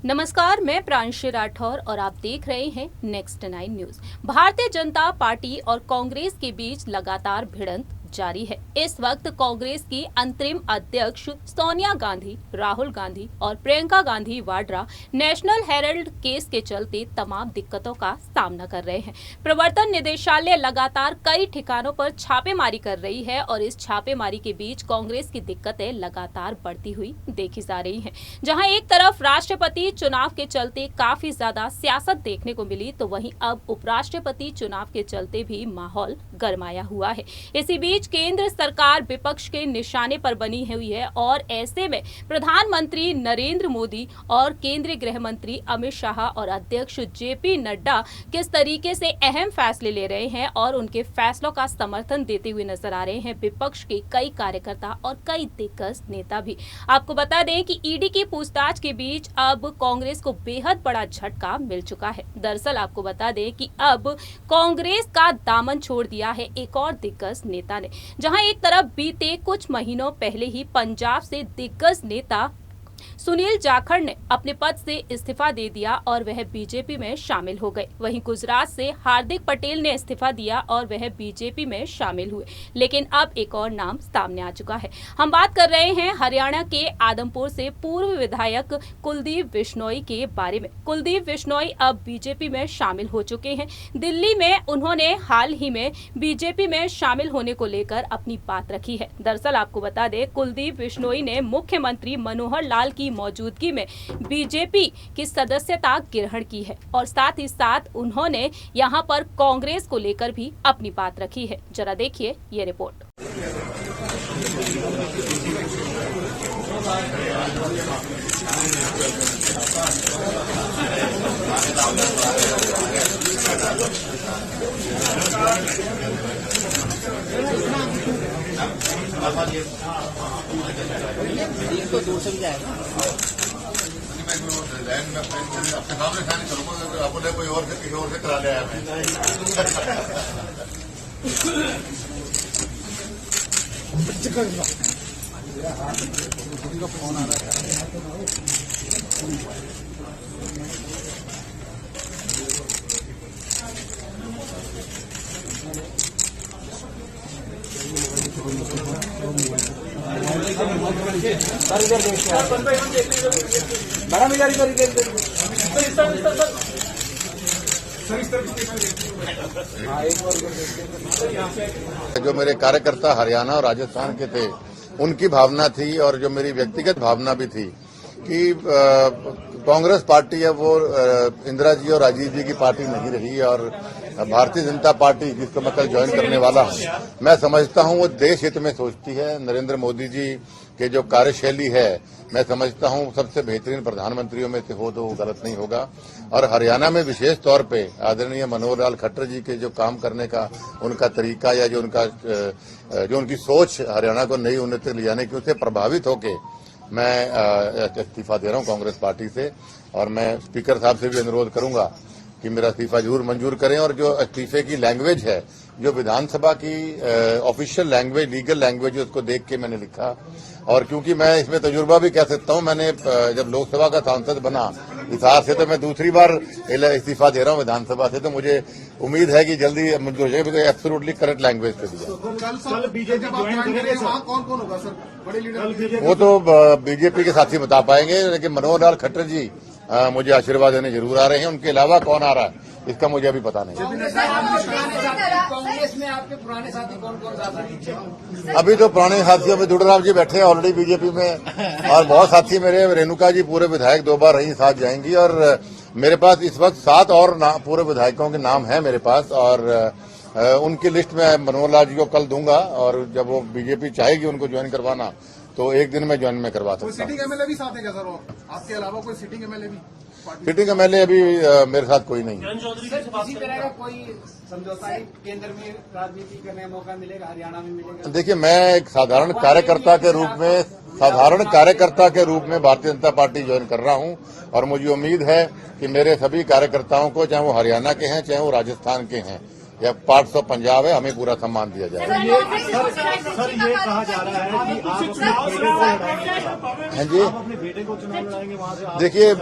नमस्कार, मैं प्रांशी राठौर और आप देख रहे हैं next 9 news. Bharatiya Janata party और कांग्रेस के बीच लगातार भिड़ंत जारी है। इस वक्त कांग्रेस की अंतरिम अध्यक्ष सोनिया गांधी, राहुल गांधी और Priyanka Gandhi Vadra national Herald case के चलते तमाम दिक्कतों का सामना कर रहे हैं। प्रवर्तन निदेशालय लगातार कई ठिकानों पर छापेमारी कर रही है और इस छापेमारी के बीच कांग्रेस की दिक्कतें लगातार बढ़ती हुई देखी जा रही हैं। जहां एक तरफ राष्ट्रपति चुनाव के चलते काफी ज्यादा सियासत देखने को मिली, तो वहीं अब उपराष्ट्रपति चुनाव के चलते भी माहौल गरमाया हुआ है। इसी बीच केंद्र सरकार विपक्ष के निशाने पर बनी हुई है और ऐसे में प्रधानमंत्री नरेंद्र मोदी और केंद्रीय गृह मंत्री अमित शाह और अध्यक्ष जेपी नड्डा किस तरीके से अहम फैसले ले रहे हैं और उनके फैसलों का समर्थन देते हुए नजर आ रहे हैं विपक्ष के कई कार्यकर्ता और कई दिग्गज नेता भी। आपको बता दें कि ईडी की पूछताछ के बीच अब कांग्रेस को बेहद बड़ा झटका मिल चुका है। दरअसल आपको बता दें कि अब कांग्रेस का दामन छोड़ दिया है एक और दिग्गज नेता ने, जहां एक तरफ बीते कुछ महीनों पहले ही पंजाब से दिग्गज नेता सुनील जाखड़ ने अपने पद से इस्तीफा दे दिया और वह बीजेपी में शामिल हो गए। वहीं गुजरात से हार्दिक पटेल ने इस्तीफा दिया और वह बीजेपी में शामिल हुए। लेकिन अब एक और नाम सामने आ चुका है। हम बात कर रहे हैं हरियाणा के आदमपुर से पूर्व विधायक कुलदीप बिश्नोई के बारे में। कुलदीप बिश्नोई अब बीजेपी में शामिल हो चुके हैं। दिल्ली में उन्होंने हाल ही में बीजेपी में शामिल होने को लेकर अपनी बात रखी है। दरअसल आपको बता दें, कुलदीप बिश्नोई ने मुख्यमंत्री मनोहर लाल की मौजूदगी में बीजेपी की सदस्यता ग्रहण की है और साथ ही साथ उन्होंने यहां पर कांग्रेस को लेकर भी अपनी बात रखी है। जरा देखिए ये रिपोर्ट। तो दूर से भी जाएगा। अपने सामने खाने चलूंगा, अपने कोई और से किसी और से करा लिया है। फोन आ रहा जो मेरे कार्यकर्ता हरियाणा और राजस्थान के थे, उनकी भावना थी और जो मेरी व्यक्तिगत भावना भी थी कि कांग्रेस पार्टी है वो इंदिरा जी और राजीव जी की पार्टी नहीं रही और भारतीय जनता पार्टी जिसको मैं कल ज्वाइन करने वाला हूं, मैं समझता हूं वो देश हित में सोचती है। नरेंद्र मोदी जी के जो कार्यशैली है, मैं समझता हूं सबसे बेहतरीन प्रधानमंत्रियों में से हो तो वो गलत नहीं होगा। और हरियाणा में विशेष तौर पे आदरणीय मनोहर लाल खट्टर जी के जो काम करने का उनका तरीका या जो उनकी सोच हरियाणा को नई उन्नति ले जाने की, उससे प्रभावित होके मैं इस्तीफा दे रहा हूं कांग्रेस पार्टी से। और मैं स्पीकर साहब से भी अनुरोध करूंगा कि मेरा इस्तीफा जरूर मंजूर करें। और जो इस्तीफे की लैंग्वेज है, जो विधानसभा की ऑफिशियल लैंग्वेज, लीगल लैंग्वेज, उसको देख के मैंने लिखा। और क्योंकि मैं इसमें तजुर्बा भी कह सकता हूं, मैंने जब लोकसभा का सांसद बना हिसार से, तो मैं दूसरी बार इस्तीफा दे रहा हूं विधानसभा से, तो मुझे उम्मीद है कि जल्दी मंजूर हो जाएगी। एब्सोल्युटली करेक्ट लैंग्वेज पे दिया। वो तो बीजेपी के साथी बता पाएंगे, लेकिन मनोहर लाल खट्टर जी मुझे आशीर्वाद देने जरूर आ रहे हैं। उनके अलावा कौन आ रहा है इसका मुझे अभी पता नहीं। कांग्रेस में आपके पुराने साथी कौन कौन साथी? अभी तो पुराने साथियों में दुड़राव जी बैठे हैं ऑलरेडी बीजेपी में, और बहुत साथी मेरे, रेणुका जी पूरे विधायक 2 बार रही, साथ जाएंगी। और मेरे पास इस वक्त 7 और पूरे विधायकों के नाम है मेरे पास, और उनकी लिस्ट में मनोहर लाल जी को कल दूंगा। और जब वो बीजेपी चाहेगी उनको ज्वाइन करवाना, तो एक दिन में ज्वाइन में करवा सकता हूँ। सिटिंग एमएलए भी साथ है क्या सर? आपके अलावा कोई सिटिंग एमएलए भी? सिटिंग एमएलए अभी मेरे साथ कोई नहीं। किसी तरह का कोई समझौता केंद्र में राजनीति करने का मौका मिलेगा, हरियाणा में मिलेगा? देखिए, मैं एक साधारण कार्यकर्ता के रूप में भारतीय जनता पार्टी ज्वाइन कर रहा हूं, और मुझे उम्मीद है कि मेरे सभी कार्यकर्ताओं को, चाहे वो हरियाणा के हैं चाहे वो राजस्थान के हैं, या पार्ट्स ऑफ पंजाब है, हमें पूरा सम्मान दिया जाएगा। सर ये कहा जा रहा है कि हाँ जी, आप अपने बेटे को चुनाव लड़ाएंगे वहां से। देखिए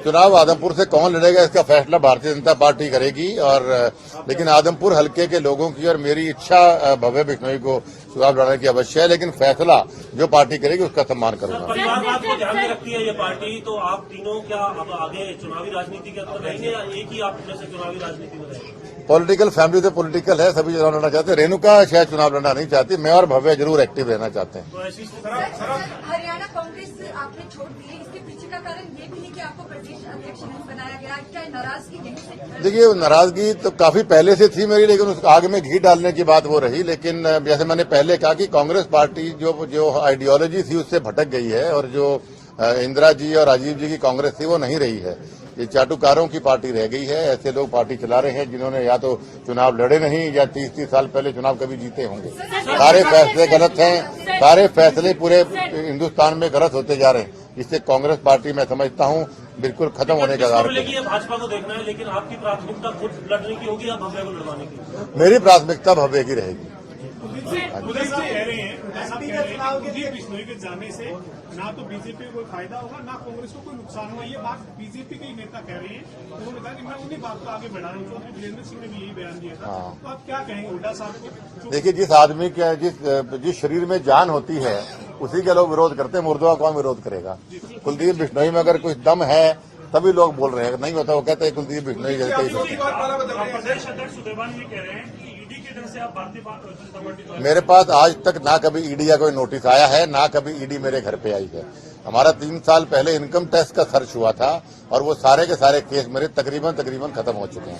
चुनाव आदमपुर से कौन लड़ेगा इसका फैसला भारतीय जनता पार्टी करेगी, और लेकिन आदमपुर हल्के के लोगों की और मेरी इच्छा भव्य बिश्नोई को चुनाव लड़ने की अवश्य है, लेकिन फैसला जो पार्टी करेगी उसका सम्मान करूंगा। परिवारवाद को ध्यान में रखती है ये पार्टी, तो आप तीनों क्या अब आगे चुनावी राजनीति के अंदर रहेंगे या एक ही आप में से चुनावी राजनीति में रहेंगे? पॉलिटिकल फैमिली तो पॉलिटिकल है, सभी चुनाव लड़ना चाहते हैं। रेणुका शायद चुनाव लड़ना नहीं चाहती, मैं और भव्य जरूर एक्टिव रहना चाहते हैं। तो ऐसी हरियाणा कांग्रेस आपने छोड़ दी है, इसके पीछे का कारण ये भी है कि आपको प्रदेश अध्यक्ष नहीं बनाया गया, क्या नाराजगी यहीं से? देखिए नाराजगी तो काफी पहले से थी मेरी, लेकिन उस आग में घी डालने की बात वो रही। लेकिन जैसे मैंने पहले कहा कि कांग्रेस पार्टी जो आइडियोलॉजी थी उससे भटक गई है, और जो इंदिरा जी और राजीव जी की कांग्रेस थी वो नहीं रही है। ये चाटुकारों की पार्टी रह गई है। ऐसे लोग पार्टी चला रहे हैं जिन्होंने या तो चुनाव लड़े नहीं या 30-30 साल पहले चुनाव कभी जीते होंगे। सारे फैसले गलत हैं, सारे फैसले पूरे हिंदुस्तान में गलत होते जा रहे हैं, जिससे कांग्रेस पार्टी मैं समझता हूँ बिल्कुल खत्म होने का आधार है। भाजपा को देखना है, लेकिन आपकी प्राथमिकता खुद लड़ने की होगी या भव्य को लड़वाने की? मेरी प्राथमिकता भव्य की रहेगी। कुलदीप बिश्नोई के जाने से ना तो बीजेपी को कोई फायदा होगा ना कांग्रेस को कोई नुकसान होगा, ये बात बीजेपी के ही नेता कह रहे हैं। उन्होंने कहा कि मैं उन्हीं बात को आगे बढ़ा रहा हूँ। चौधरी वीरेंद्र सिंह ने भी यही बयान दिया था। तो आप क्या कहेंगे हुड्डा साहब को? देखिए जिस आदमी के जिस शरीर में जान होती है उसी के लोग विरोध करते हैं, मुर्दों का कौन विरोध करेगा? कुलदीप बिश्नोई में अगर कुछ दम है तभी लोग बोल रहे हैं, नहीं होता वो कहते हैं कुलदीप बिश्नोई जैसे प्रदेश अध्यक्ष सुदेवान ये कह रहे हैं कि ईडी के डर से आप भारतीय जनता पार्टी। मेरे पास आज तक ना कभी ईडी का कोई नोटिस आया है, ना कभी ईडी मेरे घर पे आई है। हमारा 3 साल पहले इनकम टैक्स का सर्च हुआ था और वो सारे के सारे केस मेरे तकरीबन खत्म हो चुके हैं।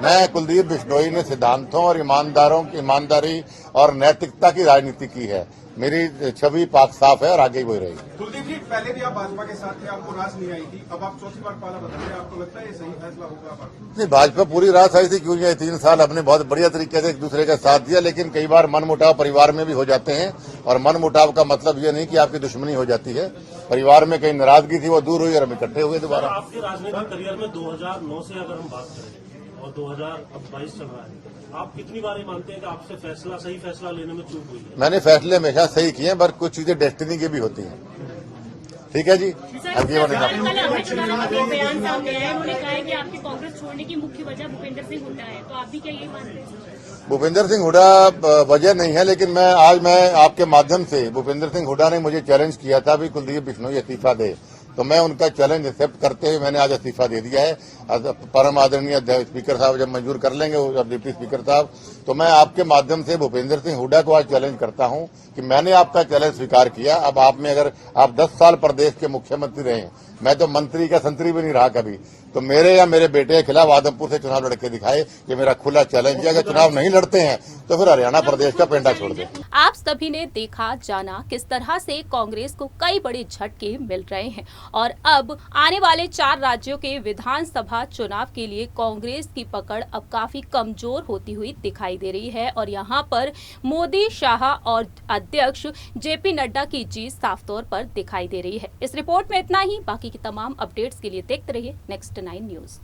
मैं कुलदीप बिश्नोई ने सिद्धांतों और ईमानदारी और नैतिकता की राजनीति की है। मेरी छवि पाक साफ है और आगे ही वही रहेगी। कुलदीप जी पहले भी आप भाजपा के साथ थे, आपको रास नहीं आई थी, अब आप चौथी बार पाला बदल रहे हैं, आपको लगता है ये सही फैसला होगा? नहीं, भाजपा पूरी रास आई थी, क्यों नहीं? 3 साल अपने बहुत बढ़िया तरीके से एक दूसरे का साथ दिया, लेकिन कई बार मनमुटाव परिवार में भी हो जाते हैं, और मनमुटाव का मतलब ये नहीं कि आपकी दुश्मनी हो जाती है। परिवार में कहीं नाराजगी थी, वो दूर हुई और हम इकट्ठे हुए दोबारा। आपके राजनीतिक करियर में 2009 से अगर हम बात करें और 2022 चल रहा है, आप कितनी बार ये मानते हैं कि आपसे सही फैसला लेने में चूक हुई है? मैंने फैसले हमेशा सही किए हैं, पर कुछ चीजें डेस्टिनी की भी होती हैं। ठीक है जी। बयान सामने आया, उन्होंने कहा है कि आपकी कांग्रेस छोड़ने की मुख्य वजह भूपेंद्र सिंह हुड्डा है, तो आप भी क्या यही मानते हैं? भूपेंद्र सिंह हुड्डा वजह नहीं है, लेकिन आज मैं आपके माध्यम से, भूपेंद्र सिंह हुड्डा ने मुझे चैलेंज किया था भी कुलदीप बिश्नोई इस्तीफा दे, तो मैं उनका चैलेंज एक्सेप्ट करते हुए मैंने आज इस्तीफा दे दिया है। परम आदरणीय स्पीकर साहब जब मंजूर कर लेंगे, डिप्टी स्पीकर साहब, तो मैं आपके माध्यम से भूपेंद्र सिंह हुड्डा को आज चैलेंज करता हूं कि मैंने आपका चैलेंज स्वीकार किया। अब आप में अगर आप 10 साल प्रदेश के मुख्यमंत्री रहे, मैं तो मंत्री का संतरी भी नहीं रहा कभी, तो मेरे या मेरे बेटे के खिलाफ आदमपुर से चुनाव लड़के दिखाए, ये मेरा खुला चैलेंज है। अगर चुनाव नहीं लड़ते हैं तो फिर हरियाणा प्रदेश का पेंडा छोड़ दे। आप सभी ने देखा जाना किस तरह से कांग्रेस को कई बड़े झटके मिल रहे हैं, और अब आने वाले 4 राज्यों के विधानसभा चुनाव के लिए कांग्रेस की पकड़ अब काफी कमजोर होती हुई दिखाई दे रही है, और यहाँ पर मोदी, शाह और अध्यक्ष जेपी नड्डा की जीत साफ तौर पर दिखाई दे रही है। इस रिपोर्ट में इतना ही। बाकी की तमाम अपडेट्स के लिए देखते रहिए नेक्स्ट 9 न्यूज।